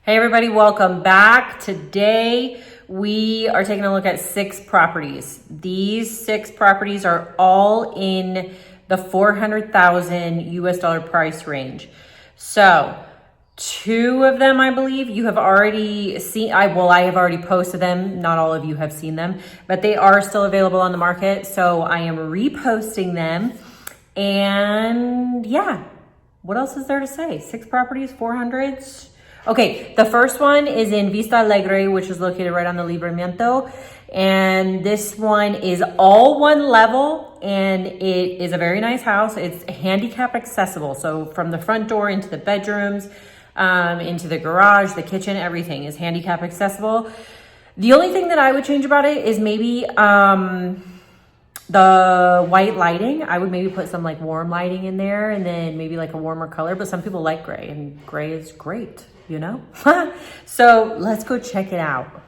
Hey everybody, welcome back. Today we are taking a look at 6 properties. These 6 properties are all in the 400,000 US dollar price range. So 2 of them, I believe you have already seen. I have already posted them. Not all of you have seen them, but they are still available on the market. So I am reposting them. And yeah, what else is there to say? 6 properties, 400s. Okay, the first one is in Vista Alegre, which is located right on the Libramiento. And this one is all one level, and it is a very nice house. It's handicap accessible. So from the front door into the bedrooms, into the garage, the kitchen, everything is handicap accessible. The only thing that I would change about it is maybe the white lighting. I would maybe put some like warm lighting in there and then maybe like a warmer color, but some people like gray and gray is great, you know? So let's go check it out.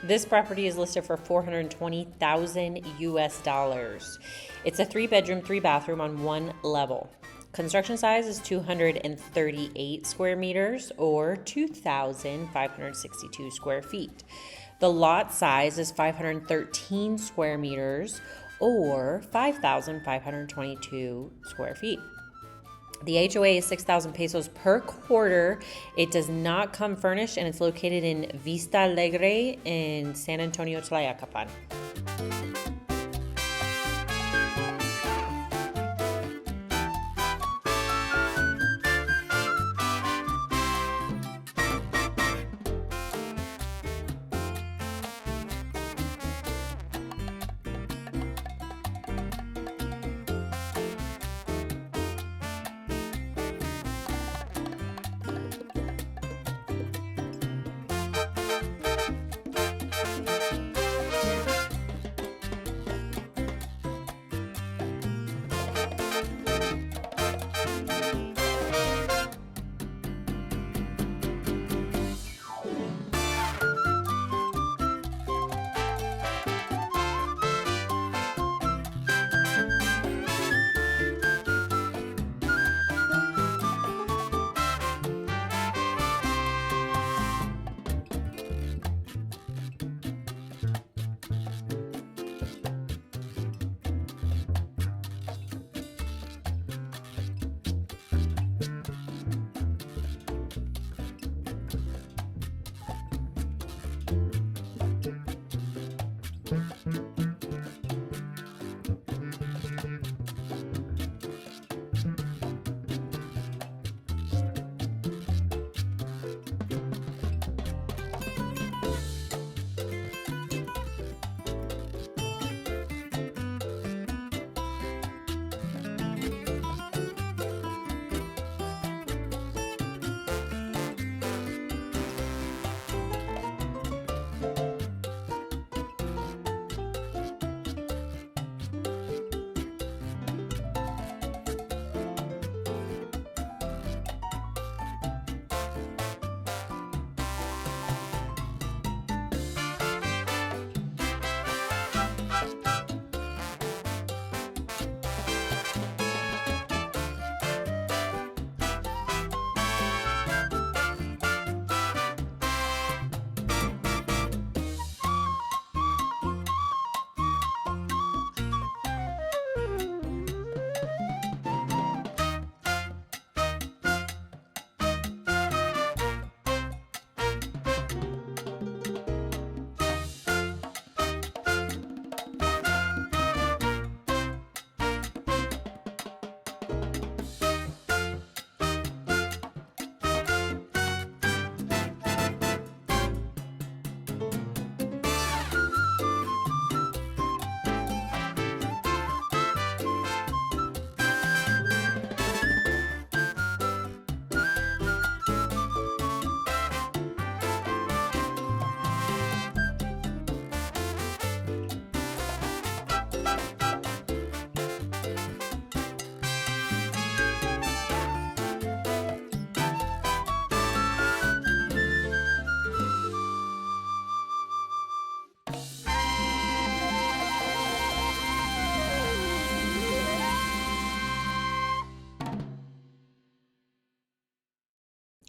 This property is listed for $420,000 US dollars. It's a 3-bedroom, 3-bathroom on 1 level. Construction size is 238 square meters or 2,562 square feet. The lot size is 513 square meters or 5,522 square feet. The HOA is 6,000 pesos per quarter. It does not come furnished, and it's located in Vista Alegre in San Antonio, Tlayacapan.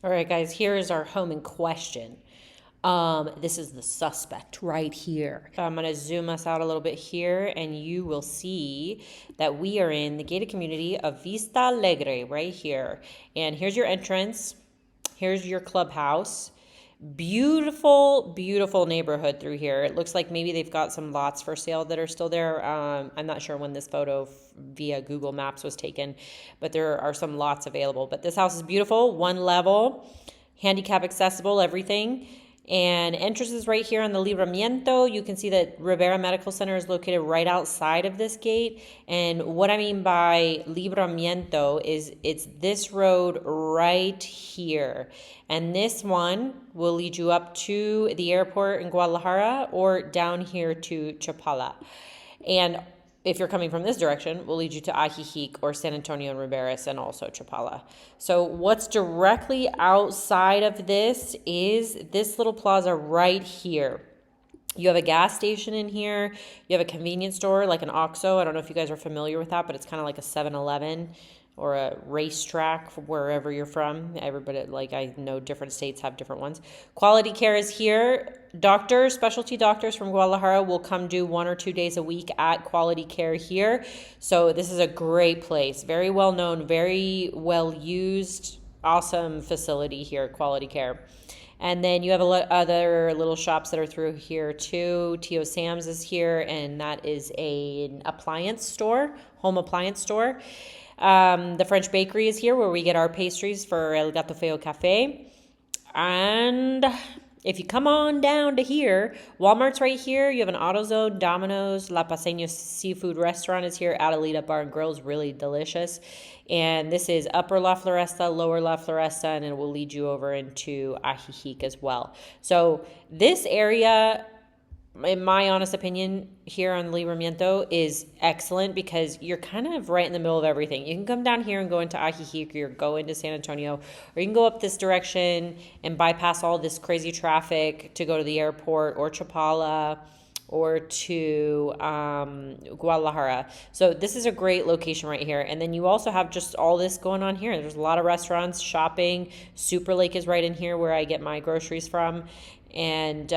All right, guys, here is our home in question. This is the suspect right here. I'm going to zoom us out a little bit here, and you will see that we are in the gated community of Vista Alegre right here. And here's your entrance. Here's your clubhouse. Beautiful, beautiful neighborhood through here. It looks like maybe they've got some lots for sale that are still there. I'm not sure when this photo via Google Maps was taken, but there are some lots available. But this house is beautiful, one level, handicap accessible, everything. And entrance is right here on the Libramiento. You can see that Ribera Medical Center is located right outside of this gate. And what I mean by Libramiento is it's this road right here. And this one will lead you up to the airport in Guadalajara or down here to Chapala. And if you're coming from this direction, we'll lead you to Ajijic or San Antonio and Riberas and also Chapala. So what's directly outside of this is this little plaza right here. You have a gas station in here. You have a convenience store like an OXXO. I don't know if you guys are familiar with that, but it's kind of like a 7-Eleven or a racetrack from wherever you're from. Everybody, like I know different states have different ones. Quality care is here. Doctors, specialty doctors from Guadalajara will come do 1 or 2 days a week at Quality Care here. So this is a great place. Very well known, very well used, awesome facility here, Quality Care. And then you have other little shops that are through here too. Tio Sam's is here, and that is an appliance store, home appliance store. The French bakery is here where we get our pastries for El Gato Feo Cafe. And if you come on down to here, Walmart's right here. You have an AutoZone, Domino's, La Paseña Seafood Restaurant is here. Adelita Bar and Grill is really delicious. And this is Upper La Floresta, Lower La Floresta, and it will lead you over into Ajijic as well. So this area, in my honest opinion, here on Libramiento is excellent because you're kind of right in the middle of everything. You can come down here and go into Ajijic, or go into San Antonio, or you can go up this direction and bypass all this crazy traffic to go to the airport or Chapala or to Guadalajara. So this is a great location right here. And then you also have just all this going on here. There's a lot of restaurants, shopping. Super Lake is right in here where I get my groceries from. And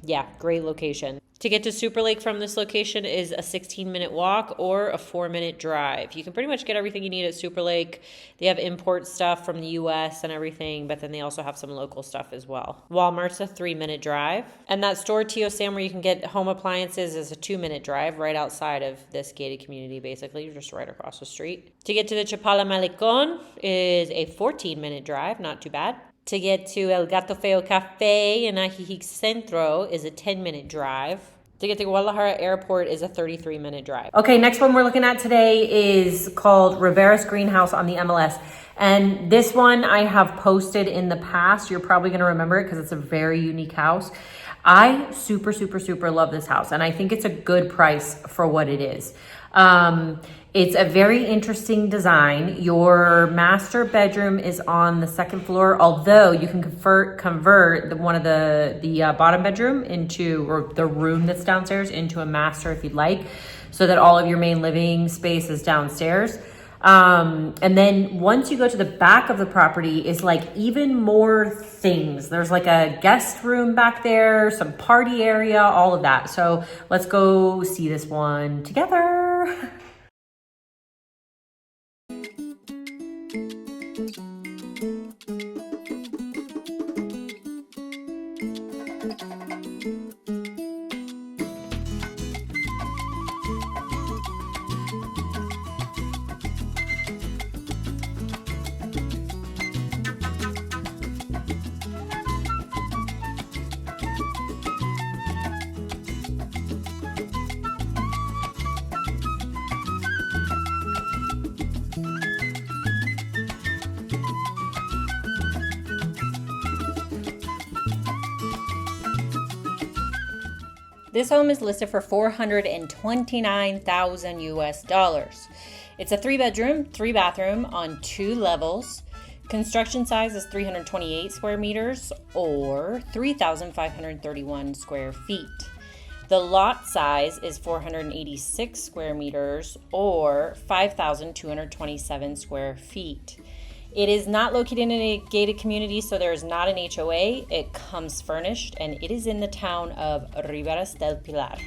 yeah, great location. To get to Super Lake from this location is a 16-minute walk or a 4-minute drive. You can pretty much get everything you need at Super Lake. They have import stuff from the U.S. and everything, but then they also have some local stuff as well. Walmart's a 3-minute drive. And that store, Tio Sam, where you can get home appliances, is a 2-minute drive right outside of this gated community, basically. You're just right across the street. To get to the Chapala Malecón is a 14-minute drive, not too bad. To get to El Gato Feo Cafe in Ajijic Centro is a 10-minute drive. To get to Guadalajara Airport is a 33-minute drive. Okay, next one we're looking at today is called Riberas Greenhouse on the MLS. And this one I have posted in the past. You're probably going to remember it because it's a very unique house. I super love this house, and I think it's a good price for what it is. It's a very interesting design. Your master bedroom is on the second floor, although you can convert one of the bottom bedroom into, or the room that's downstairs, into a master if you'd like, so that all of your main living space is downstairs. And then once you go to the back of the property is like even more things. There's like a guest room back there, some party area, all of that. So let's go see this one together. This home is listed for $429,000 US. It's a 3-bedroom, 3-bathroom on 2 levels. Construction size is 328 square meters or 3,531 square feet. The lot size is 486 square meters or 5,227 square feet. It is not located in a gated community, so there is not an HOA. It comes furnished, and it is in the town of Riberas del Pilar.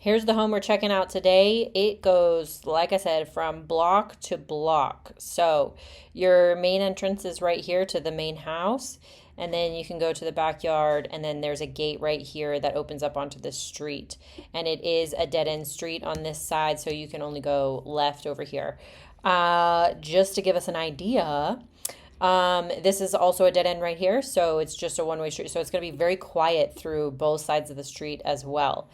Here's the home we're checking out today. It goes, like I said, from block to block. So your main entrance is right here to the main house, and then you can go to the backyard, and then there's a gate right here that opens up onto the street. And it is a dead-end street on this side, so you can only go left over here. Just to give us an idea, this is also a dead end right here, so it's just a one-way street. So it's going to be very quiet through both sides of the street as well.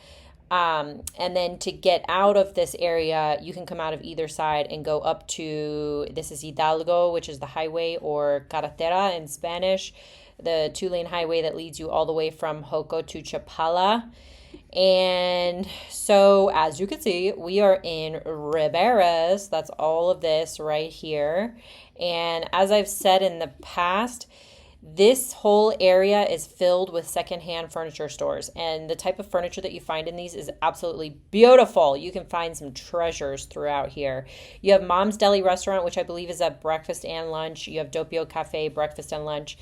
And then to get out of this area, you can come out of either side and go up to, this is Hidalgo, which is the highway, or carretera in Spanish, the 2-lane highway that leads you all the way from Joco to Chapala. And so as you can see, we are in Riberas. That's all of this right here. And as I've said in the past, this whole area is filled with secondhand furniture stores, and the type of furniture that you find in these is absolutely beautiful. You can find some treasures throughout here. You have Mom's Deli Restaurant, which I believe is at breakfast and lunch. You have Doppio Cafe, breakfast and lunch.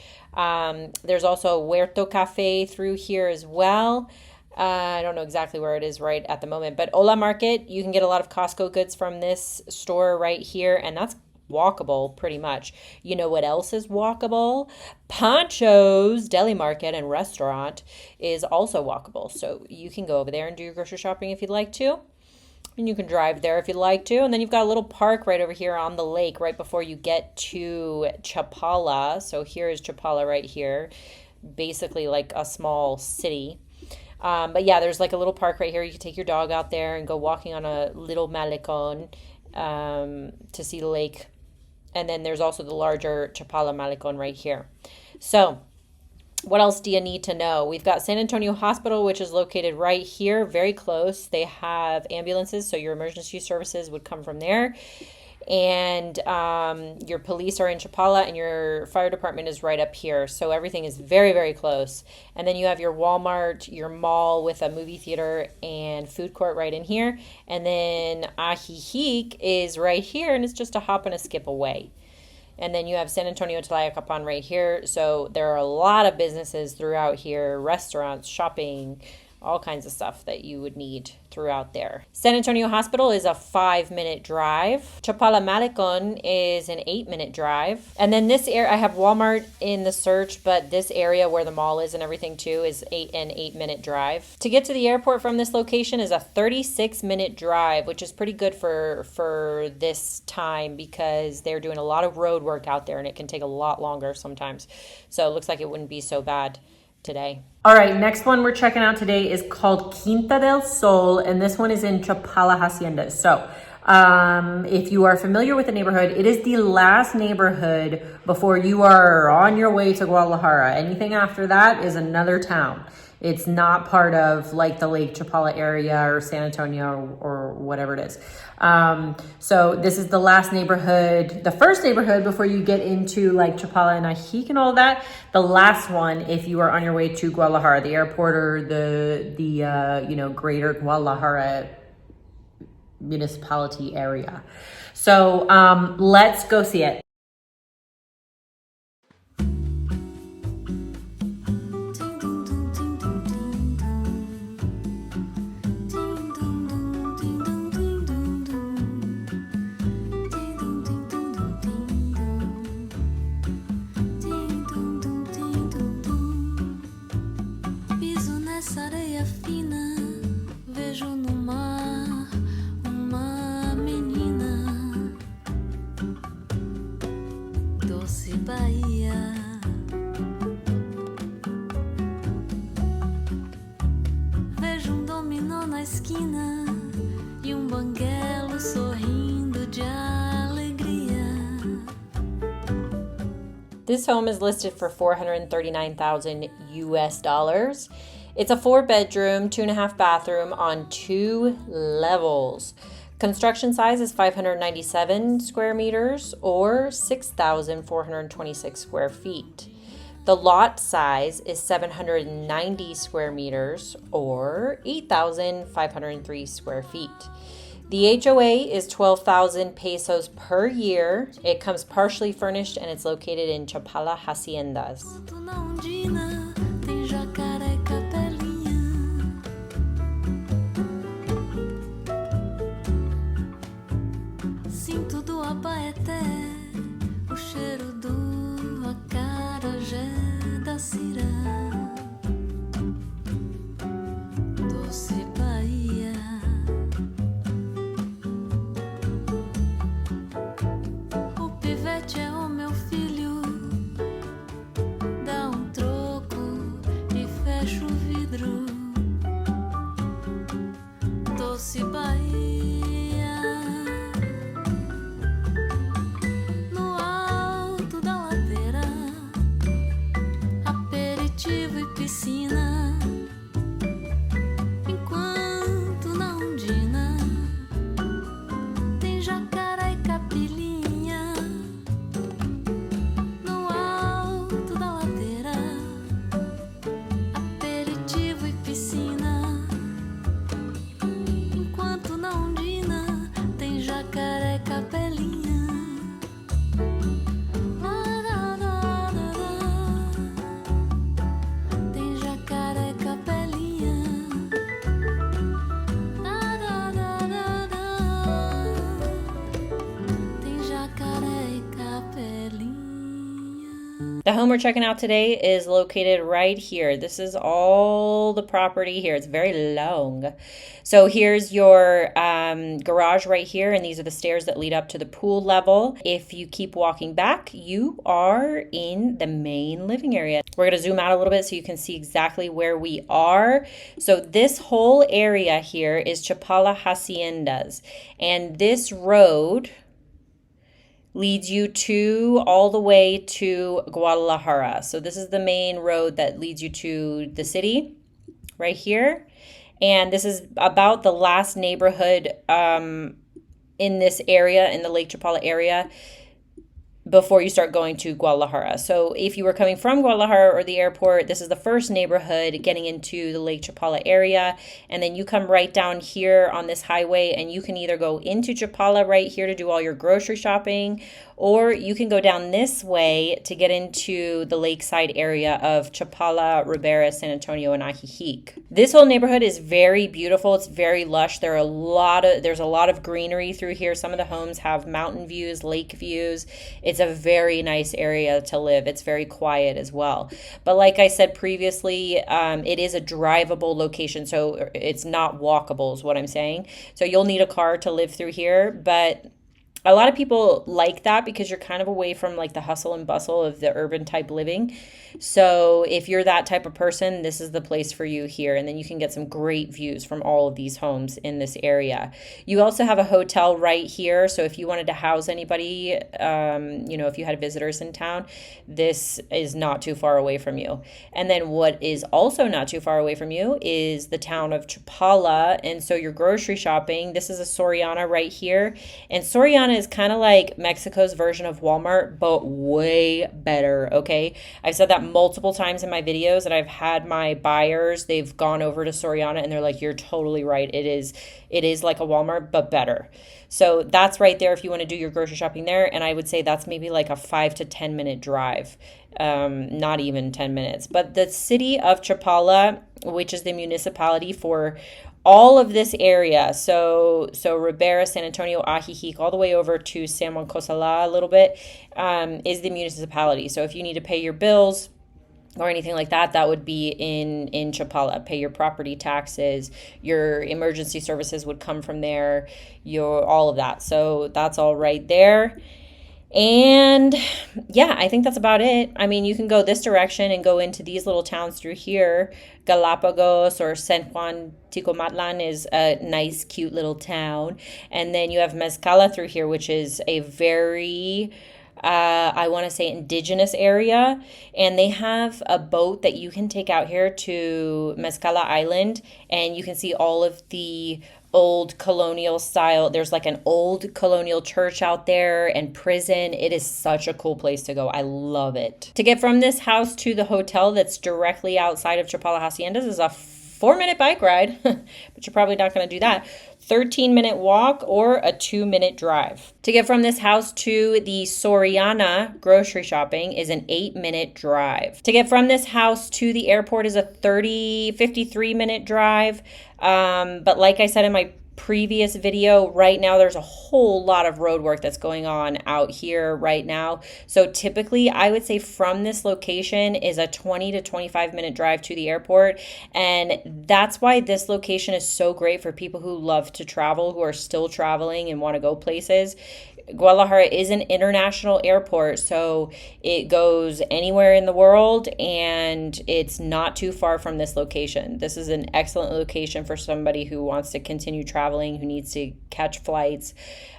There's also Huerto Cafe through here as well. I don't know exactly where it is right at the moment, but Ola Market, you can get a lot of Costco goods from this store right here, and that's walkable pretty much. You know what else is walkable? Pancho's Deli Market and Restaurant is also walkable. So you can go over there and do your grocery shopping if you'd like to. And you can drive there if you'd like to. And then you've got a little park right over here on the lake right before you get to Chapala. So here is Chapala right here. Basically like a small city. But yeah, there's like a little park right here. You can take your dog out there and go walking on a little malecon to see the lake. And then there's also the larger Chapala Malecon right here. So what else do you need to know? We've got San Antonio Hospital, which is located right here, very close. They have ambulances, so your emergency services would come from there. And your police are in Chapala, and your fire department is right up here. So everything is very, very close. And then you have your Walmart, your mall with a movie theater and food court right in here. And then Ajijic is right here, and it's just a hop and a skip away. And then you have San Antonio Tlayacapan right here. So there are a lot of businesses throughout here, restaurants, shopping, all kinds of stuff that you would need throughout there. San Antonio Hospital is a 5-minute drive. Chapala Malecon is an 8-minute drive. And then this area, I have Walmart in the search, but this area where the mall is and everything too is an 8-minute drive. To get to the airport from this location is a 36-minute drive, which is pretty good for this time because they're doing a lot of road work out there and it can take a lot longer sometimes. So it looks like it wouldn't be so bad today. All right, next one we're checking out today is called Quinta del Sol, and this one is in Chapala Hacienda. So if you are familiar with the neighborhood, it is the last neighborhood before you are on your way to Guadalajara. Anything after that is another town. It's not part of like the Lake Chapala area or San Antonio or whatever it is. So this is the last neighborhood, the first neighborhood before you get into like Chapala and Ajijic and all that. The last one, if you are on your way to Guadalajara, the airport or the greater Guadalajara municipality area. So let's go see it. This home is listed for $439,000 US. It's a 4-bedroom, 2.5 bathroom on 2 levels. Construction size is 597 square meters or 6,426 square feet. The lot size is 790 square meters or 8,503 square feet. The HOA is 12,000 pesos per year. It comes partially furnished and it's located in Chapala Haciendas. noite é o meu filho. Dá troco e fecha o vidro. Doce Bahia, no alto da ladeira, aperitivo e piscina. Enquanto na Ondina tem jacaré e capilinha. No alto da ladeira, aperitivo e piscina. Enquanto na Ondina tem jacaré e capelinha. Tem jacaré e capelinha. Tem jacaré e capelinha. The home we're checking out today is located right here. This is all the property here. It's very long. So here's your garage right here, and these are the stairs that lead up to the pool level. If you keep walking back, you are in the main living area. We're going to zoom out a little bit so you can see exactly where we are. So this whole area here is Chapala Haciendas, and this road leads you to all the way to Guadalajara. So this is the main road that leads you to the city right here. And this is about the last neighborhood in this area, in the Lake Chapala area, before you start going to Guadalajara. So if you were coming from Guadalajara or the airport, this is the first neighborhood getting into the Lake Chapala area. And then you come right down here on this highway, and you can either go into Chapala right here to do all your grocery shopping, or you can go down this way to get into the lakeside area of Chapala, Riberas, San Antonio, and Ajijic. This whole neighborhood is very beautiful. It's very lush. There's a lot of greenery through here. Some of the homes have mountain views, lake views. It's a very nice area to live. It's very quiet as well. But like I said previously, it is a drivable location, so it's not walkable is what I'm saying. So you'll need a car to live through here, but a lot of people like that because you're kind of away from like the hustle and bustle of the urban type living. So if you're that type of person, this is the place for you here. And then you can get some great views from all of these homes in this area. You also have a hotel right here. So if you wanted to house anybody, if you had visitors in town, this is not too far away from you. And then what is also not too far away from you is the town of Chapala. And so your grocery shopping, this is a Soriana right here. And Soriana is kind of like Mexico's version of Walmart, but way better, okay? I've said that multiple times in my videos, and I've had my buyers, they've gone over to Soriana and they're like, you're totally right. It is like a Walmart, but better. So that's right there if you want to do your grocery shopping there. And I would say that's maybe like a 5 to 10 minute drive, not even 10 minutes. But the city of Chapala, which is the municipality for all of this area, so Ribera, San Antonio, Ajijic, all the way over to San Juan Cosala a little bit, is the municipality. So if you need to pay your bills or anything like that, that would be in Chapala. Pay your property taxes, your emergency services would come from there, all of that. So that's all right there. And yeah, I think that's about it. I mean, you can go this direction and go into these little towns through here. Galapagos or San Juan Ticomatlan is a nice, cute little town. And then you have Mezcala through here, which is a very I want to say indigenous area, and they have a boat that you can take out here to Mezcala Island, and you can see all of the old colonial style. There's like an old colonial church out there and prison. It is such a cool place to go. I love it. To get from this house to the hotel that's directly outside of Chapala Haciendas is a 4-minute bike ride, but you're probably not going to do that. 13-minute walk or a 2-minute drive. To get from this house to the Soriana grocery shopping is an 8-minute drive. To get from this house to the airport is a 53-minute drive. But like I said in my previous video, right now there's a whole lot of road work that's going on out here right now. So typically I would say from this location is a 20 to 25 minute drive to the airport. And that's why this location is so great for people who love to travel, who are still traveling and want to go places. Guadalajara is an international airport, so it goes anywhere in the world, and it's not too far from this location. This is an excellent location for somebody who wants to continue traveling, who needs to catch flights.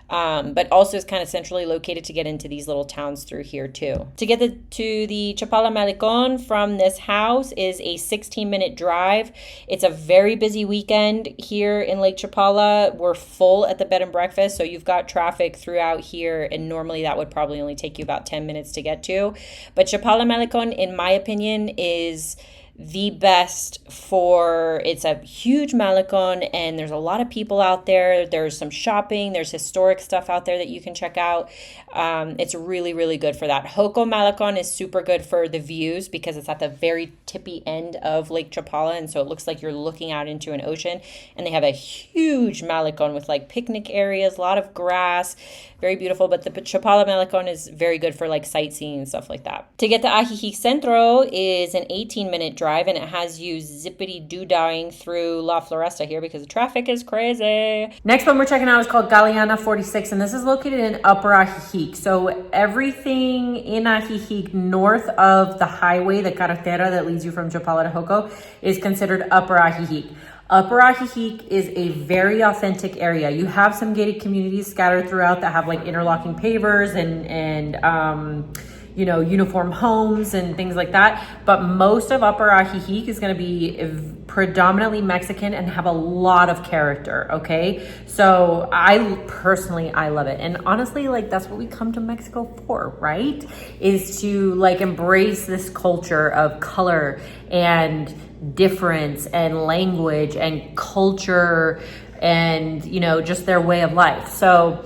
But also is kind of centrally located to get into these little towns through here too. To get to the Chapala Malecon from this house is a 16-minute drive. It's a very busy weekend here in Lake Chapala. We're full at the bed and breakfast, so you've got traffic throughout here, and normally that would probably only take you about 10 minutes to get to. But Chapala Malecon, in my opinion, is the best it's a huge malecon, and there's a lot of people out there. There's some shopping, there's historic stuff out there that you can check out. It's really, really good for that. Joco Malecon is super good for the views because it's at the very tippy end of Lake Chapala, and so it looks like you're looking out into an ocean. And they have a huge malecon with like picnic areas, a lot of grass, very beautiful. But the Chapala Malecon is very good for like sightseeing and stuff like that. To get to Ajijic Centro is an 18-minute drive, and it has you zippity-doo-dying through La Floresta here because the traffic is crazy. Next one we're checking out is called Galeana 46, and this is located in Upper Ajijic. So everything in Ajijic north of the highway, the carretera that leads you from Chapala to Joco, is considered Upper Ajijic. Upper Ajijic is a very authentic area. You have some gated communities scattered throughout that have like interlocking pavers and uniform homes and things like that. But most of Upper Ajijic is going to be predominantly Mexican and have a lot of character, okay? So I love it. And honestly, like that's what we come to Mexico for, right? Is to like embrace this culture of color and difference and language and culture and, just their way of life. So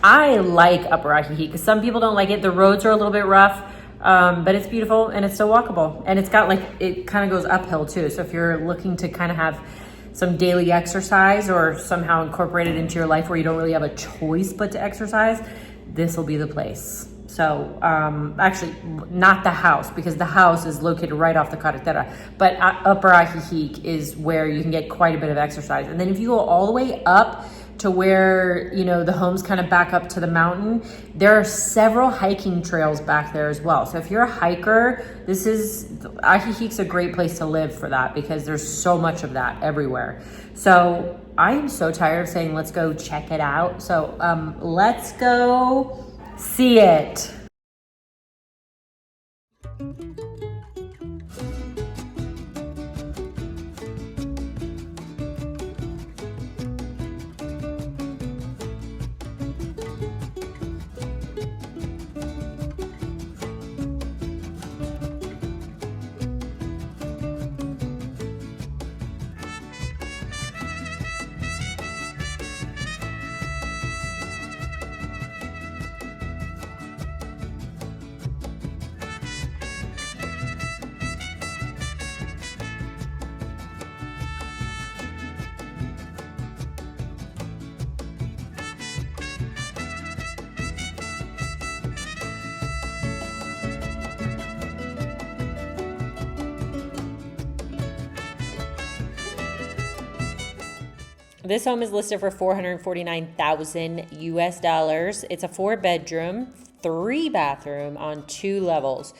I like Upper Ajijic because some people don't like it. The roads are a little bit rough, but it's beautiful and it's still walkable. And it's got it kind of goes uphill too. So if you're looking to kind of have some daily exercise or somehow incorporate it into your life where you don't really have a choice but to exercise, this will be the place. So actually not the house, because the house is located right off the carretera, but Upper Ajijic is where you can get quite a bit of exercise. And then if you go all the way up to where, the homes kind of back up to the mountain, there are several hiking trails back there as well. So if you're a hiker, Ajijic's a great place to live for that because there's so much of that everywhere. So I am so tired of saying, let's go check it out. So let's go see it. This home is listed for $449,000 US. It's a 4-bedroom, 3-bathroom on 2 levels.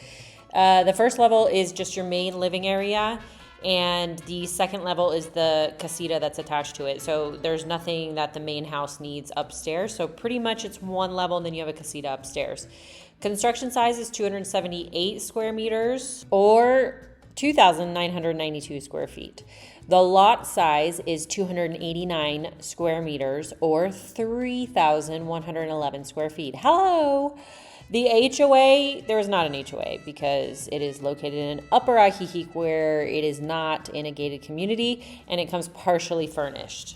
The first level is just your main living area, and the second level is the casita that's attached to it. So there's nothing that the main house needs upstairs. So pretty much it's 1 level, and then you have a casita upstairs. Construction size is 278 square meters or 2,992 square feet. The lot size is 289 square meters or 3,111 square feet. Hello! The HOA, there is not an HOA because it is located in Upper Ajijic where it is not in a gated community, and it comes partially furnished.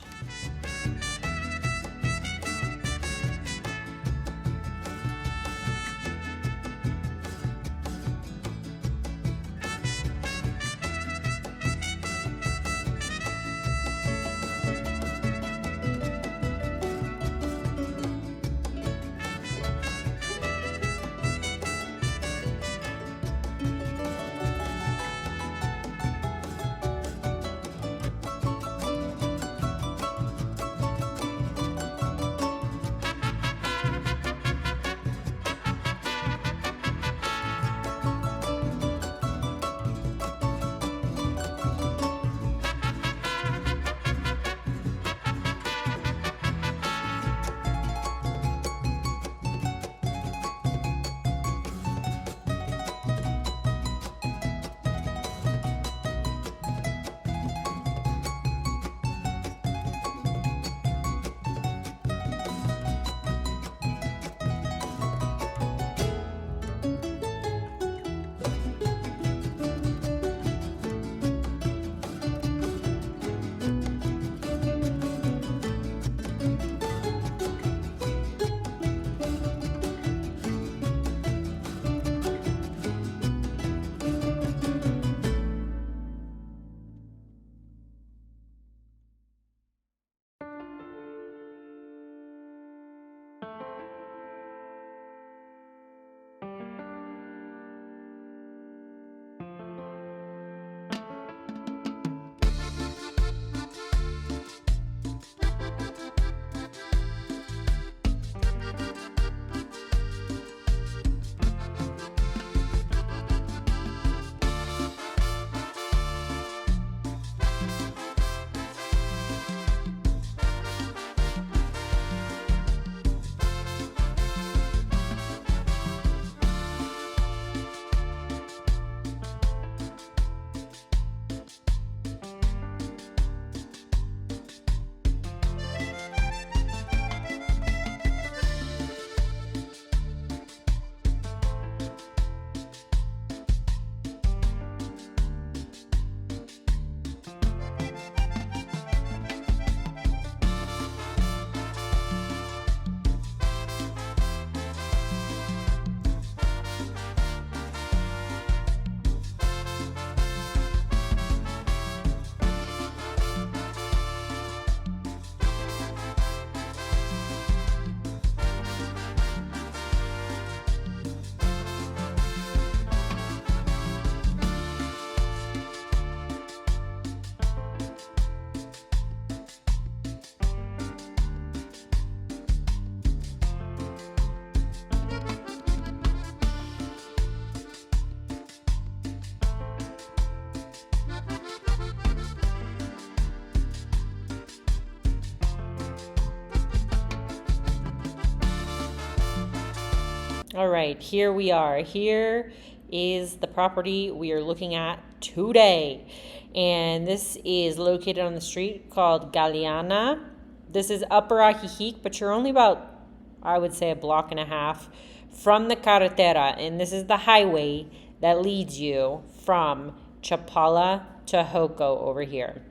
All right, here we are. Here is the property we are looking at today. And this is located on the street called Galeana. This is Upper Ajijic, but you're only about, I would say, a block and a half from the carretera. And this is the highway that leads you from Chapala to Joco over here,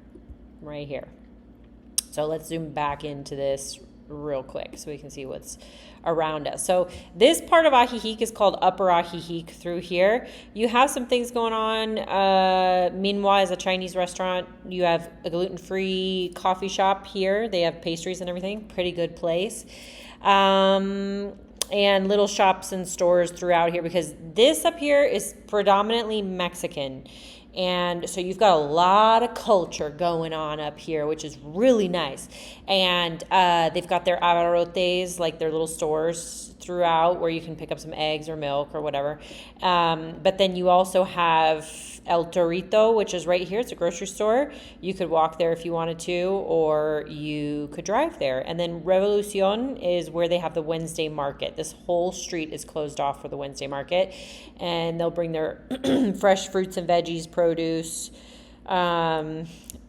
right here. So let's zoom back into this real quick so we can see what's around us. So this part of Ajijic is called Upper Ajijic through here. You have some things going on. Minwa is a Chinese restaurant. You have a gluten-free coffee shop here. They have pastries and everything. Pretty good place. And little shops and stores throughout here, because this up here is predominantly Mexican. And so you've got a lot of culture going on up here, which is really nice. And they've got their abarrotes, like their little stores throughout where you can pick up some eggs or milk or whatever. But then you also have El Torito, which is right here. It's a grocery store. You could walk there if you wanted to, or you could drive there. And then Revolucion is where they have the Wednesday market. This whole street is closed off for the Wednesday market. And they'll bring their fresh fruits and veggies, produce,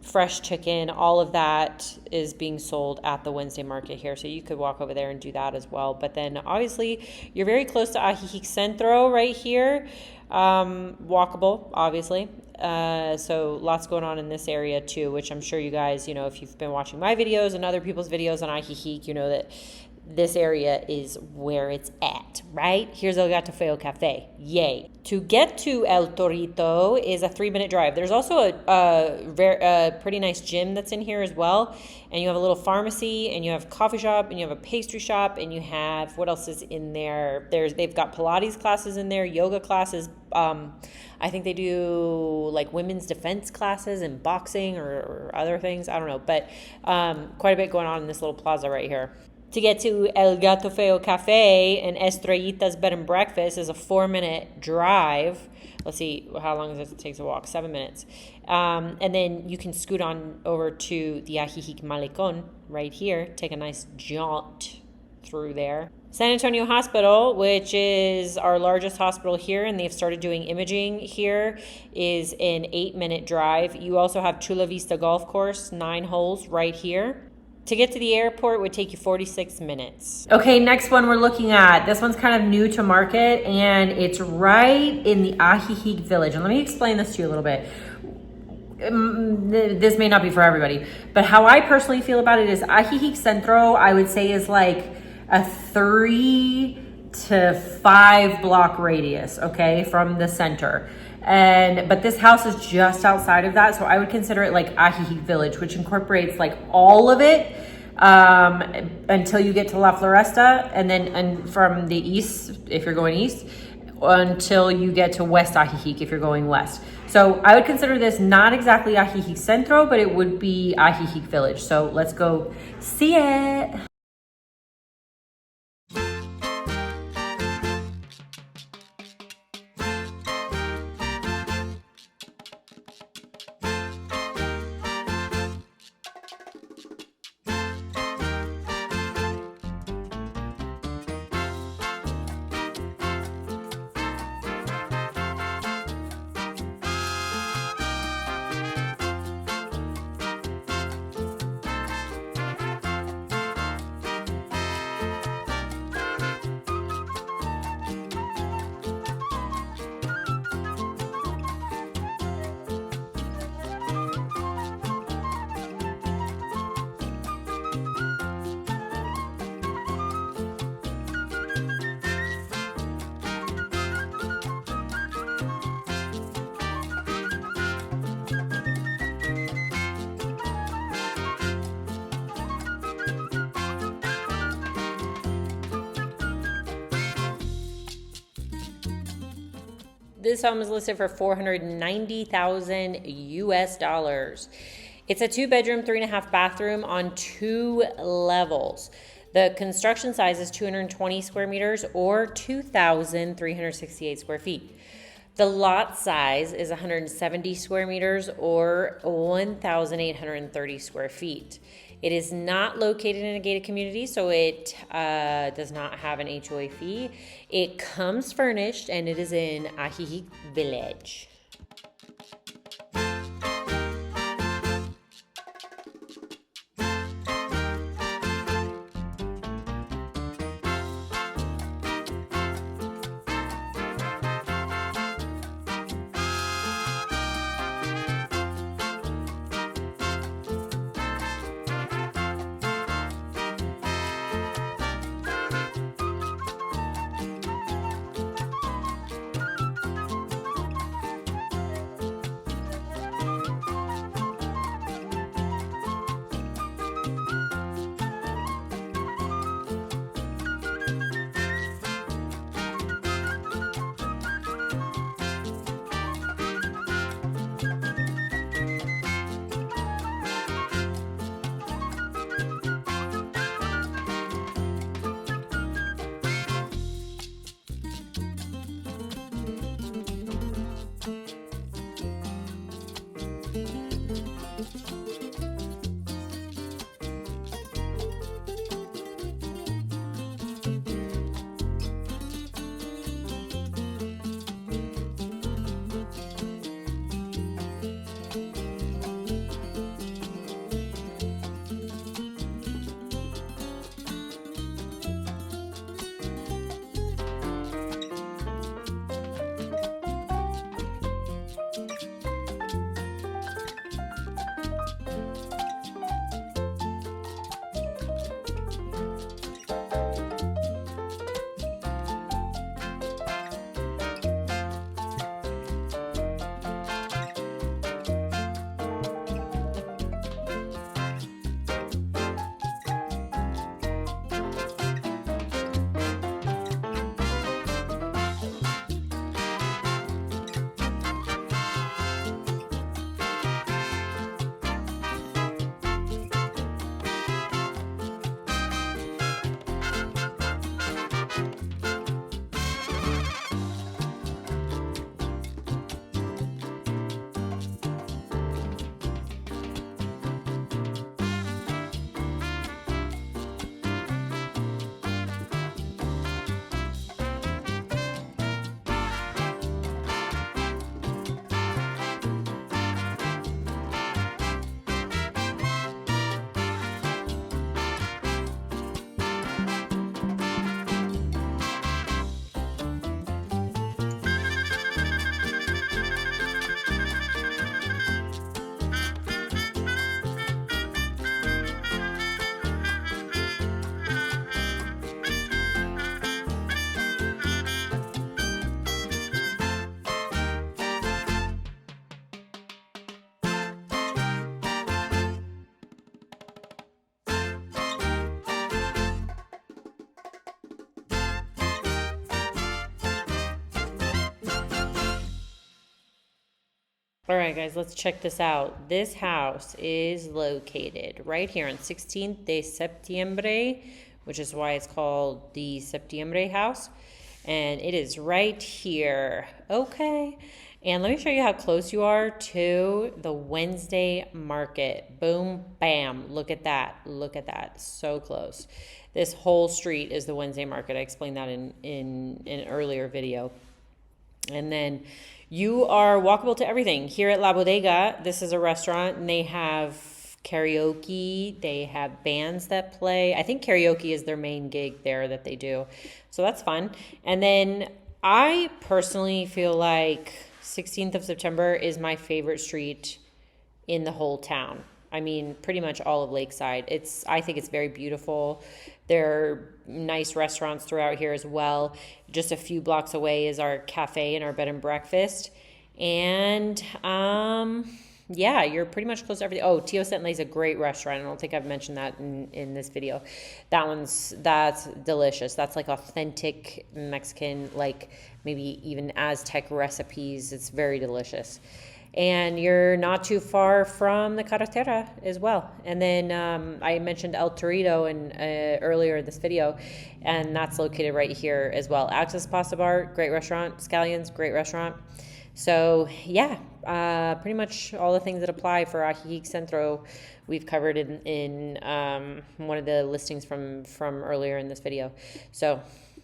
fresh chicken, all of that is being sold at the Wednesday market here. So you could walk over there and do that as well. But then obviously you're very close to Ajijic Centro right here. Walkable, obviously. So lots going on in this area too, which I'm sure you guys, you know, if you've been watching my videos and other people's videos on Ajijic, you know that this area is where it's at, right? Here's El Gato Feo Cafe. Yay. To get to El Torito is a 3-minute drive. There's also a pretty nice gym that's in here as well. And you have a little pharmacy, and you have a coffee shop, and you have a pastry shop, and you have, what else is in there? They've got Pilates classes in there, yoga classes. I think they do like women's defense classes and boxing or other things. I don't know. But quite a bit going on in this little plaza right here. To get to El Gato Feo Cafe and Estrellita's Bed and Breakfast is a 4-minute drive. Let's see, how long does it take to walk? 7 minutes. And then you can scoot on over to the Ajijic Malecon right here. Take a nice jaunt through there. San Antonio Hospital, which is our largest hospital here, and they've started doing imaging here, is an 8-minute drive. You also have Chula Vista Golf Course, 9 holes right here. To get to the airport would take you 46 minutes. Okay, next one we're looking at. This one's kind of new to market, and it's right in the Ajijic village. And let me explain this to you a little bit. This may not be for everybody, but how I personally feel about it is Ajijic Centro, I would say, is like a 3 to 5 block radius, okay, from the center. But this house is just outside of that, so I would consider it like Ajijic Village, which incorporates like all of it until you get to La Floresta, and from the east, if you're going east, until you get to West Ajijic if you're going west. So I would consider this not exactly Ajijic Centro, but it would be Ajijic Village. So let's go see it. This home is listed for $490,000 US. It's a 2-bedroom, 3.5 bathroom on 2 levels. The construction size is 220 square meters or 2,368 square feet. The lot size is 170 square meters or 1,830 square feet. It is not located in a gated community, so it does not have an HOA fee. It comes furnished, and it is in Ajijic Village. All right, guys, let's check this out. This house is located right here on 16th de Septiembre, which is why it's called the Septiembre House. And it is right here. Okay. And let me show you how close you are to the Wednesday market. Boom, bam. Look at that. Look at that. So close. This whole street is the Wednesday market. I explained that in an earlier video. And then you are walkable to everything. Here at La Bodega, this is a restaurant, and they have karaoke. They have bands that play. I think karaoke is their main gig there that they do. So that's fun. And then I personally feel like 16th of September is my favorite street in the whole town. I mean, pretty much all of Lakeside. I think it's very beautiful. There are nice restaurants throughout here as well. Just a few blocks away is our cafe and our bed and breakfast. And yeah, you're pretty much close to everything. Oh, Tio Sentley is a great restaurant. I don't think I've mentioned that in this video. That's delicious. That's like authentic Mexican, like maybe even Aztec recipes. It's very delicious. And you're not too far from the carretera as well. And then I mentioned El Torito earlier in this video, and that's located right here as well. Access Pasta Bar, great restaurant. Scallions, great restaurant. So yeah, pretty much all the things that apply for Ajijic Centro we've covered in one of the listings from earlier in this video. So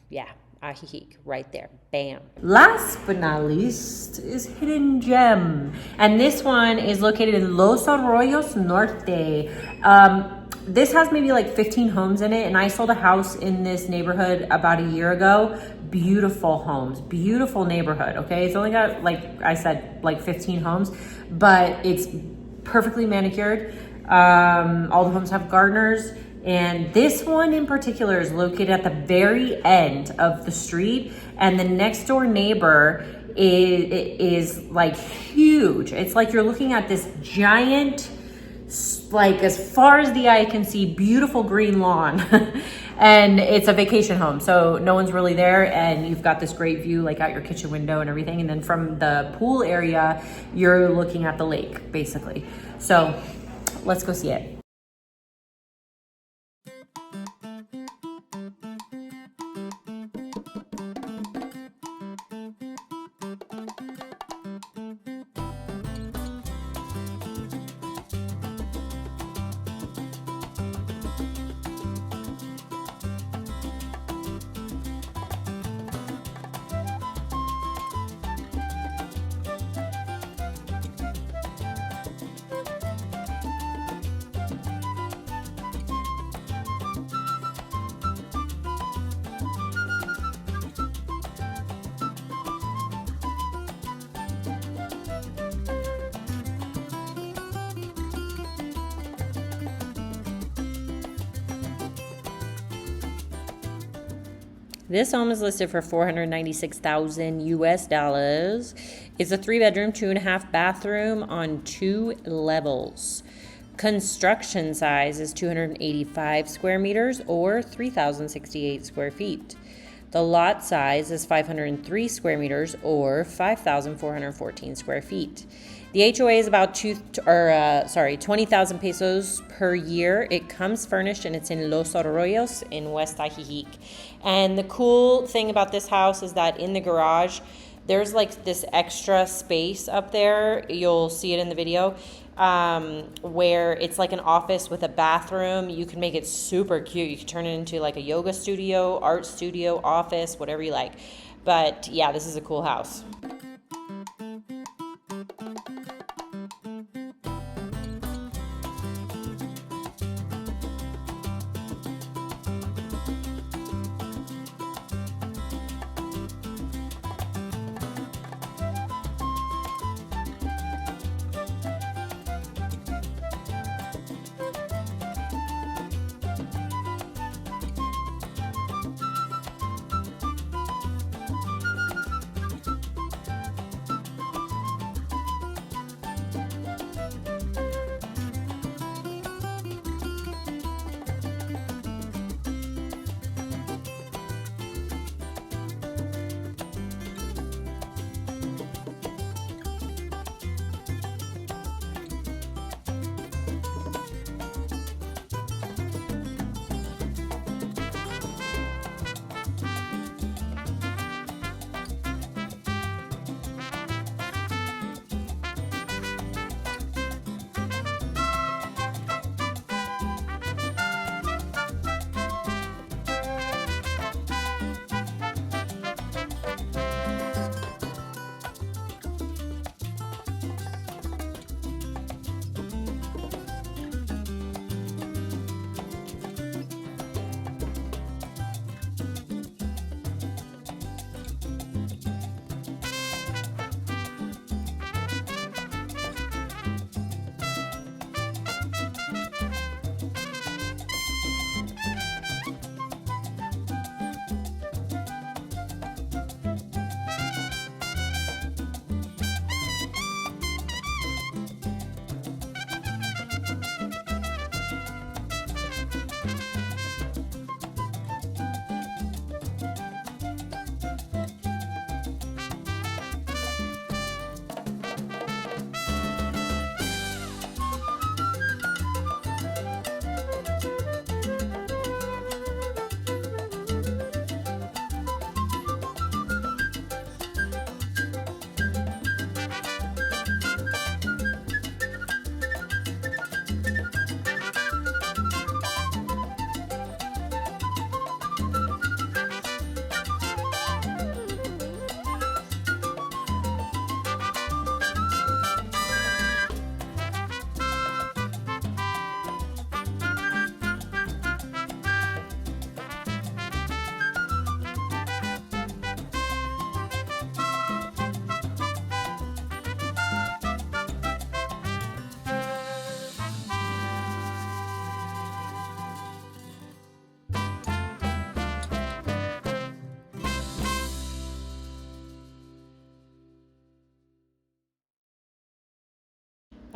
yeah, Ajijic right there. Bam. Last but not least is Hidden Gem. And this one is located in Los Arroyos Norte. This has maybe like 15 homes in it, and I sold a house in this neighborhood about a year ago. Beautiful homes, beautiful neighborhood, okay? It's only got, like I said, like 15 homes, but it's perfectly manicured. All the homes have gardeners, and this one in particular is located at the very end of the street, and the next door neighbor is like huge. It's like you're looking at this giant, like as far as the eye can see, beautiful green lawn. And it's a vacation home, so no one's really there, and you've got this great view like out your kitchen window and everything. And then from the pool area, you're looking at the lake, basically. So let's go see it. This home is listed for $496,000 US. It's a 3-bedroom, 2.5 bathroom on 2 levels. Construction size is 285 square meters or 3,068 square feet. The lot size is 503 square meters or 5,414 square feet. The HOA is about 20,000 pesos per year. It comes furnished, and it's in Los Arroyos in West Ajijic. And the cool thing about this house is that in the garage, there's like this extra space up there. You'll see it in the video, where it's like an office with a bathroom. You can make it super cute. You can turn it into like a yoga studio, art studio, office, whatever you like. But yeah, this is a cool house.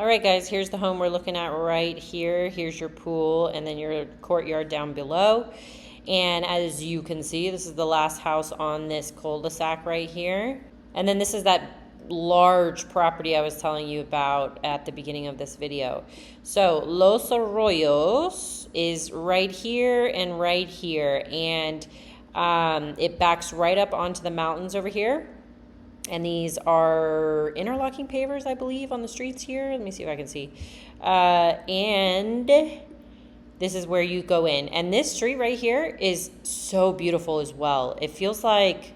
All right, guys, here's the home we're looking at right here. Here's your pool and then your courtyard down below. And as you can see, this is the last house on this cul-de-sac right here. And then this is that large property I was telling you about at the beginning of this video. So Los Arroyos is right here and right here. And it backs right up onto the mountains over here. And these are interlocking pavers, I believe, on the streets here. Let me see if I can see. And this is where you go in. And this street right here is so beautiful as well. It feels like,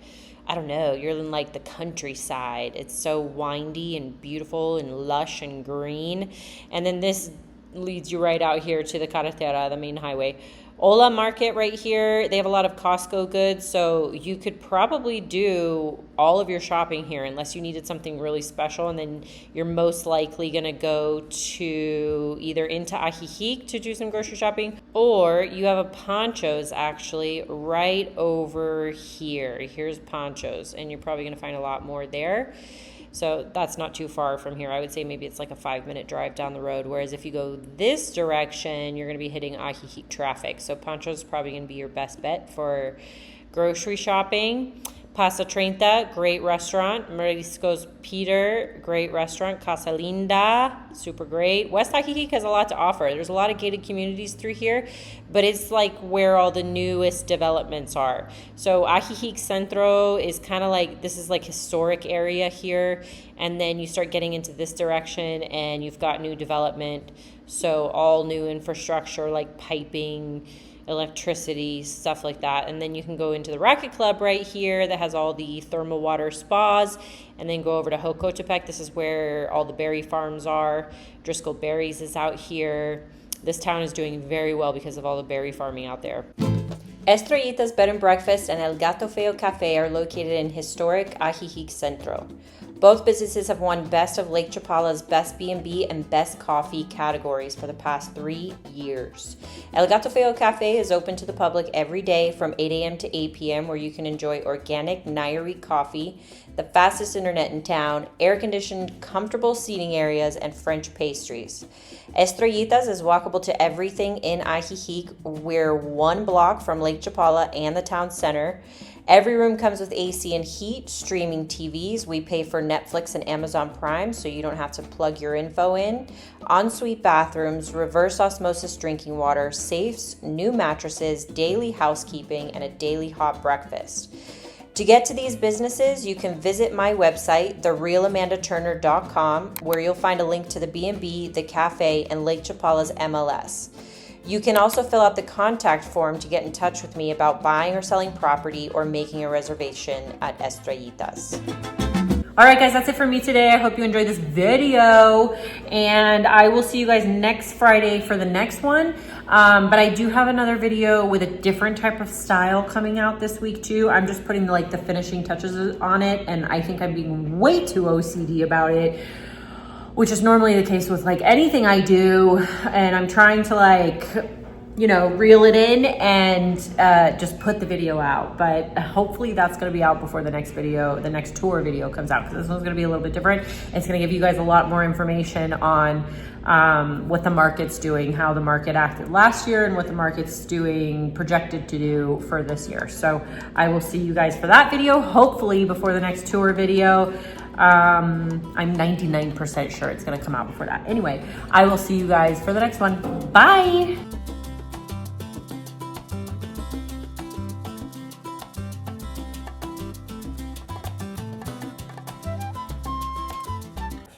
I don't know, you're in like the countryside. It's so windy and beautiful and lush and green. And then this leads you right out here to the carretera, the main highway. Ola Market right here, they have a lot of Costco goods, so you could probably do all of your shopping here unless you needed something really special, and then you're most likely going to go to either into Ajijic to do some grocery shopping, or you have a Ponchos actually right over here. Here's Ponchos, and you're probably going to find a lot more there. So that's not too far from here. I would say maybe it's like a 5-minute drive down the road. Whereas if you go this direction, you're going to be hitting Ajijic traffic. So Poncho's is probably going to be your best bet for grocery shopping. Pasta Treinta, great restaurant. Mariscos Peter, great restaurant. Casa Linda, super great. West Ajijic has a lot to offer. There's a lot of gated communities through here, but it's like where all the newest developments are. So Ajijic Centro is kind of like, this is like historic area here, and then you start getting into this direction and you've got new development. So all new infrastructure like piping, electricity, stuff like that. And then you can go into the Racket Club right here that has all the thermal water spas, and then go over to Jocotepec. This is where all the berry farms are. Driscoll Berries is out here. This town is doing very well because of all the berry farming out there. Estrellita's Bed and Breakfast and El Gato Feo Cafe are located in historic Ajijic Centro. Both businesses have won Best of Lake Chapala's Best B&B and Best Coffee categories for the past 3 years. El Gato Feo Cafe is open to the public every day from 8 a.m. to 8 p.m. where you can enjoy organic Nayarit coffee, the fastest internet in town, air-conditioned, comfortable seating areas, and French pastries. Estrellitas is walkable to everything in Ajijic. We're 1 block from Lake Chapala and the town center. Every room comes with AC and heat, streaming TVs. We pay for Netflix and Amazon Prime, so you don't have to plug your info in. Ensuite bathrooms, reverse osmosis drinking water, safes, new mattresses, daily housekeeping, and a daily hot breakfast. To get to these businesses, you can visit my website, therealamandaturner.com, where you'll find a link to the B&B, the cafe, and Lake Chapala's MLS. You can also fill out the contact form to get in touch with me about buying or selling property or making a reservation at Estrellitas. All right, guys, that's it for me today. I hope you enjoyed this video, and I will see you guys next Friday for the next one. But I do have another video with a different type of style coming out this week too. I'm just putting like the finishing touches on it, and I think I'm being way too OCD about it, which is normally the case with like anything I do. And I'm trying to like, you know, reel it in and just put the video out. But hopefully that's gonna be out before the next video, the next tour video comes out, because this one's gonna be a little bit different. It's gonna give you guys a lot more information on what the market's doing, how the market acted last year, and what the market's doing, projected to do for this year. So I will see you guys for that video, hopefully before the next tour video. I'm 99% sure it's gonna come out before that. Anyway, I will see you guys for the next one. Bye.